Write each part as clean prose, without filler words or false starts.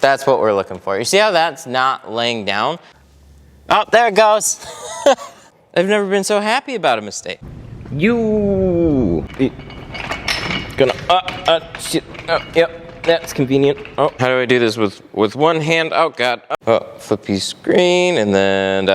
That's what we're looking for. You see how that's not laying down? Oh, there it goes. I've never been so happy about a mistake. Shit. Oh, yep, that's convenient. Oh, how do I do this with one hand? Oh, God. Oh, flippy screen, and then,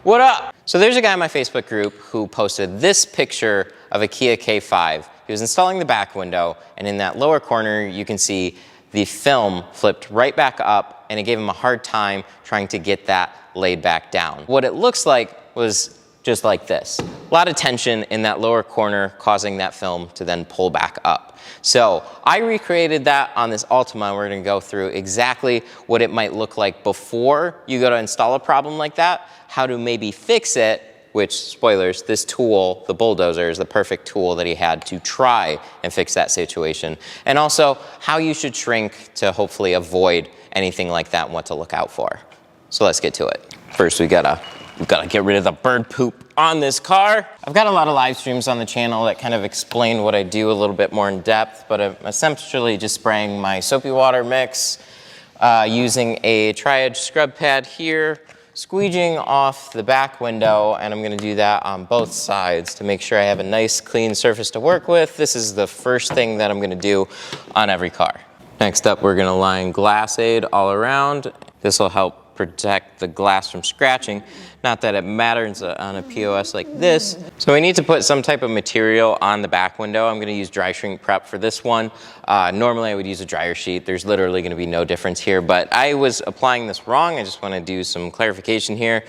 what up? So there's a guy in my Facebook group who posted this picture of a Kia K5. He was installing the back window, and in that lower corner, you can see the film flipped right back up, and it gave him a hard time trying to get that laid back down. What it looks like was just like this. A lot of tension in that lower corner causing that film to then pull back up. So I recreated that on this Altima. We're gonna go through exactly what it might look like before you go to install a problem like that, how to maybe fix it, which, spoilers, this tool, the bulldozer, is the perfect tool that he had to try and fix that situation. And also how you should shrink to hopefully avoid anything like that and what to look out for. So let's get to it. First, we gotta get rid of the bird poop on this car. I've got a lot of live streams on the channel that kind of explain what I do a little bit more in depth, but I'm essentially just spraying my soapy water mix, using a tri-edge scrub pad here, squeegeeing off the back window, and I'm gonna do that on both sides to make sure I have a nice clean surface to work with. This is the first thing that I'm gonna do on every car. Next up, we're gonna line glass aid all around. This will help protect the glass from scratching. Not that it matters on a POS like this. So we need to put some type of material on the back window. I'm gonna use dry shrink prep for this one. Normally I would use a dryer sheet. There's literally gonna be no difference here, but I was applying this wrong. I just wanna do some clarification here.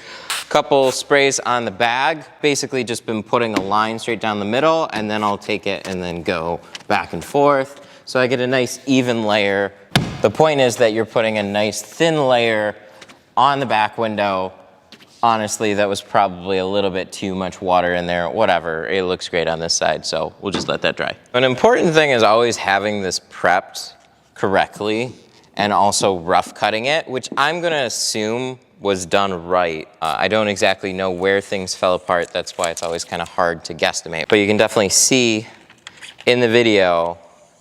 Couple sprays on the bag. Basically just been putting a line straight down the middle, and then I'll take it and then go back and forth. So I get a nice even layer. The point is that you're putting a nice thin layer on the back window. Honestly, that was probably a little bit too much water in there. Whatever, it looks great on this side, so we'll just let that dry. An important thing is always having this prepped correctly and also rough cutting it, which I'm gonna assume was done right. I don't exactly know where things fell apart. That's why it's always kind of hard to guesstimate. But you can definitely see in the video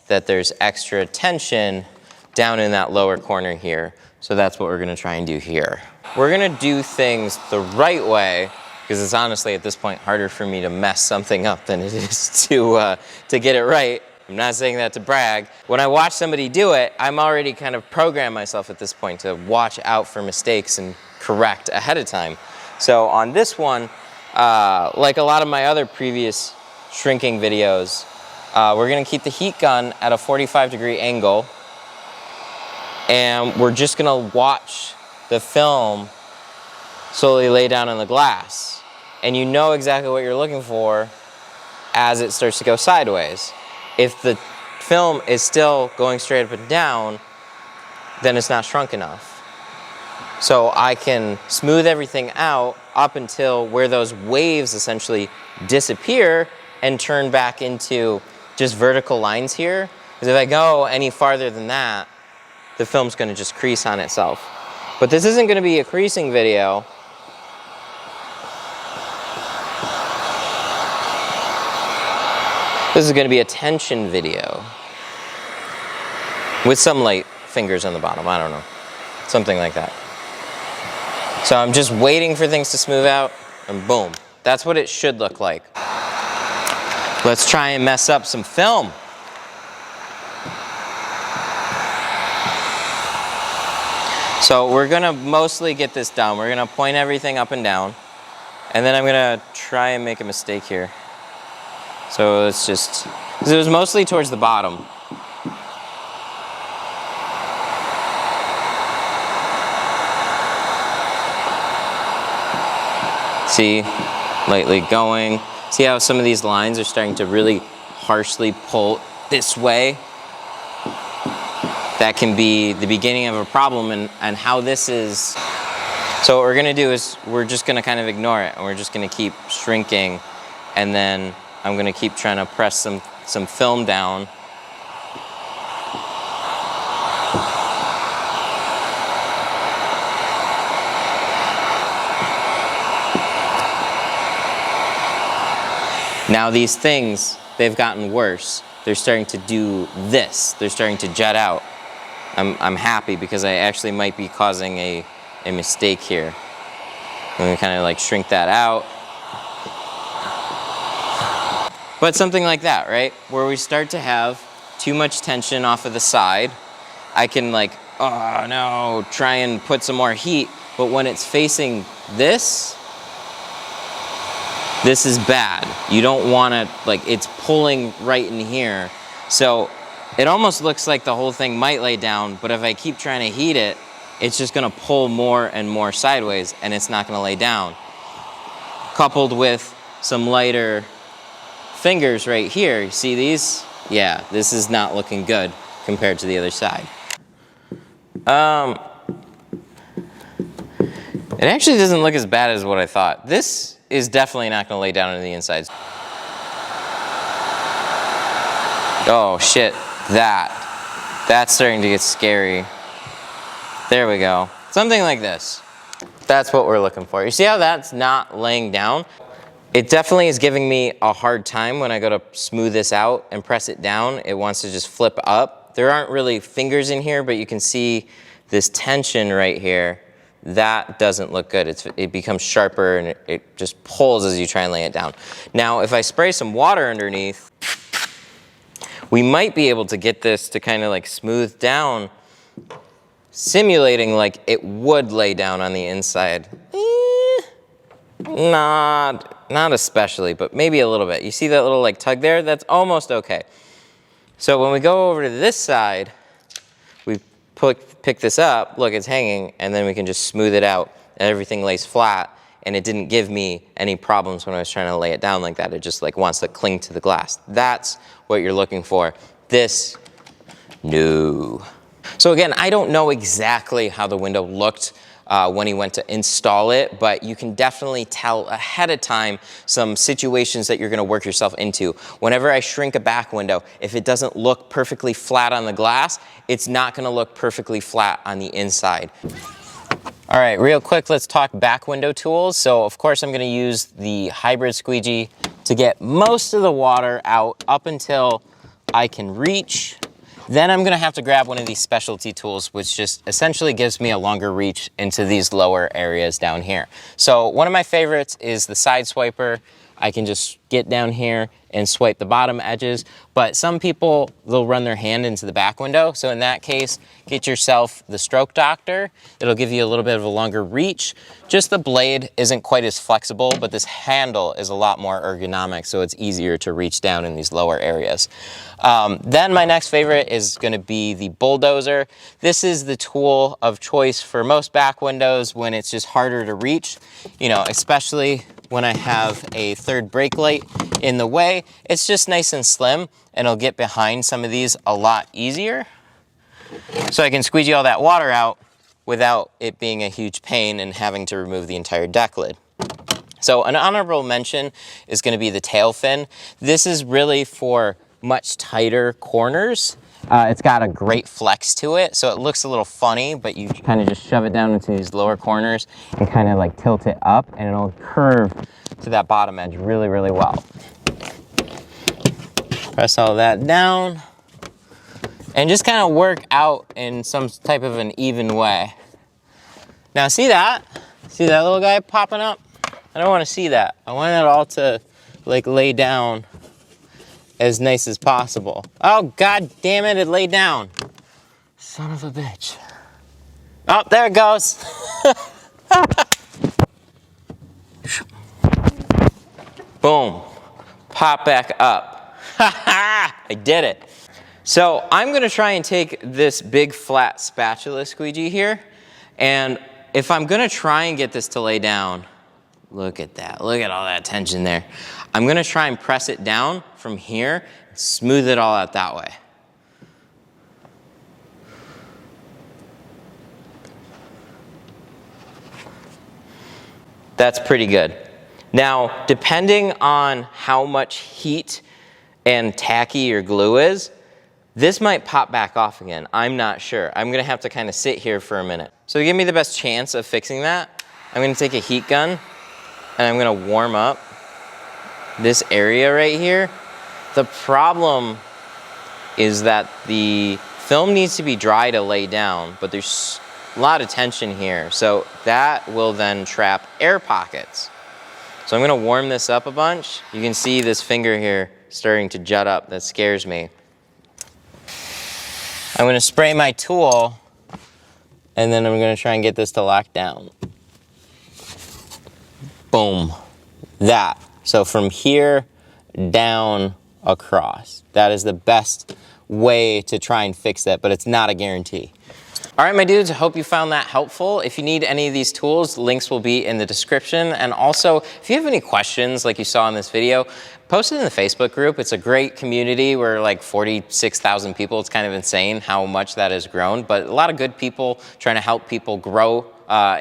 that there's extra tension down in that lower corner here. So that's what we're gonna try and do here. We're gonna do things the right way, because it's honestly at this point harder for me to mess something up than it is to get it right. I'm not saying that to brag. When I watch somebody do it, I'm already kind of programmed myself at this point to watch out for mistakes and correct ahead of time. So on this one, like a lot of my other previous shrinking videos, we're gonna keep the heat gun at a 45-degree angle, and we're just gonna watch the film slowly lay down on the glass. And you know exactly what you're looking for as it starts to go sideways. If the film is still going straight up and down, then it's not shrunk enough. So I can smooth everything out up until where those waves essentially disappear and turn back into just vertical lines here. Because if I go any farther than that, the film's gonna just crease on itself. But this isn't gonna be a creasing video. This is gonna be a tension video. With some light fingers on the bottom, I don't know. Something like that. So I'm just waiting for things to smooth out, and boom. That's what it should look like. Let's try and mess up some film. So we're gonna mostly get this down. We're gonna point everything up and down, and then I'm gonna try and make a mistake here. So it's just, because it was mostly towards the bottom. See, lightly going. See how some of these lines are starting to really harshly pull this way? That can be the beginning of a problem, and how this is. So what we're gonna do is we're just gonna kind of ignore it, and we're just gonna keep shrinking, and then I'm gonna keep trying to press some film down. Now these things, they've gotten worse. They're starting to do this. They're starting to jet out. I'm happy because I actually might be causing a mistake here. I'm gonna kind of like shrink that out. But something like that, right? Where we start to have too much tension off of the side, I can like, oh no, try and put some more heat. But when it's facing this is bad. You don't wanna, like, it's pulling right in here. So it almost looks like the whole thing might lay down, but if I keep trying to heat it, it's just gonna pull more and more sideways and it's not gonna lay down. Coupled with some lighter fingers right here, you see these? Yeah, this is not looking good compared to the other side. It actually doesn't look as bad as what I thought. This is definitely not gonna lay down on the insides. Oh shit, that's starting to get scary. There we go, something like this. That's what we're looking for. You see how that's not laying down? It definitely is giving me a hard time when I go to smooth this out and press it down. It wants to just flip up. There aren't really fingers in here, but you can see this tension right here. That doesn't look good. It becomes sharper and it just pulls as you try and lay it down. Now, if I spray some water underneath, we might be able to get this to kind of like smooth down, simulating like it would lay down on the inside. Not especially, but maybe a little bit. You see that little like tug there? That's almost okay. So when we go over to this side, we pick this up, look, it's hanging, and then we can just smooth it out and everything lays flat, and it didn't give me any problems when I was trying to lay it down like that. It just like wants to cling to the glass. That's what you're looking for. This, no. So again, I don't know exactly how the window looked when he went to install it, but you can definitely tell ahead of time some situations that you're gonna work yourself into. Whenever I shrink a back window, if it doesn't look perfectly flat on the glass, it's not gonna look perfectly flat on the inside. All right, real quick, let's talk back window tools. So of course I'm gonna use the hybrid squeegee to get most of the water out up until I can reach. Then I'm gonna have to grab one of these specialty tools, which just essentially gives me a longer reach into these lower areas down here. So one of my favorites is the side swiper. I can just get down here and swipe the bottom edges, but some people, they'll run their hand into the back window. So in that case, get yourself the Stroke Doctor. It'll give you a little bit of a longer reach. Just the blade isn't quite as flexible, but this handle is a lot more ergonomic, so it's easier to reach down in these lower areas. Then my next favorite is gonna be the bulldozer. This is the tool of choice for most back windows when it's just harder to reach, you know, especially when I have a third brake light in the way. It's just nice and slim, and it'll get behind some of these a lot easier. So I can squeegee all that water out without it being a huge pain and having to remove the entire deck lid. So an honorable mention is gonna be the tail fin. This is really for much tighter corners. It's got a great flex to it, so it looks a little funny, but you kind of just shove it down into these lower corners and kind of like tilt it up, and it'll curve to that bottom edge really, really well. Press all that down and just kind of work out in some type of an even way. Now see that? See that little guy popping up? I don't want to see that. I want it all to like lay down as nice as possible. Oh, god damn it, it laid down. Son of a bitch. Oh, there it goes. Boom, pop back up. I did it. So I'm gonna try and take this big flat spatula squeegee here, and if I'm gonna try and get this to lay down, look at that, look at all that tension there. I'm gonna try and press it down from here, and smooth it all out that way. That's pretty good. Now, depending on how much heat and tacky your glue is, this might pop back off again. I'm not sure. I'm gonna have to kind of sit here for a minute. So to give me the best chance of fixing that, I'm gonna take a heat gun and I'm gonna warm up this area right here. The problem is that the film needs to be dry to lay down, but there's a lot of tension here. So that will then trap air pockets. So I'm gonna warm this up a bunch. You can see this finger here starting to jut up. That scares me. I'm gonna spray my tool, and then I'm gonna try and get this to lock down. Boom, that. So from here down across. That is the best way to try and fix that, but it's not a guarantee. All right, my dudes, I hope you found that helpful. If you need any of these tools, links will be in the description. And also, if you have any questions like you saw in this video, post it in the Facebook group. It's a great community. We're like 46,000 people. It's kind of insane how much that has grown, but a lot of good people trying to help people grow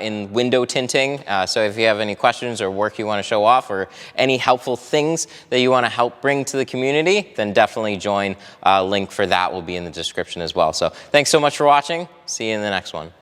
in window tinting. So if you have any questions or work you want to show off or any helpful things that you want to help bring to the community, then definitely join. Link for that will be in the description as well. So thanks so much for watching. See you in the next one.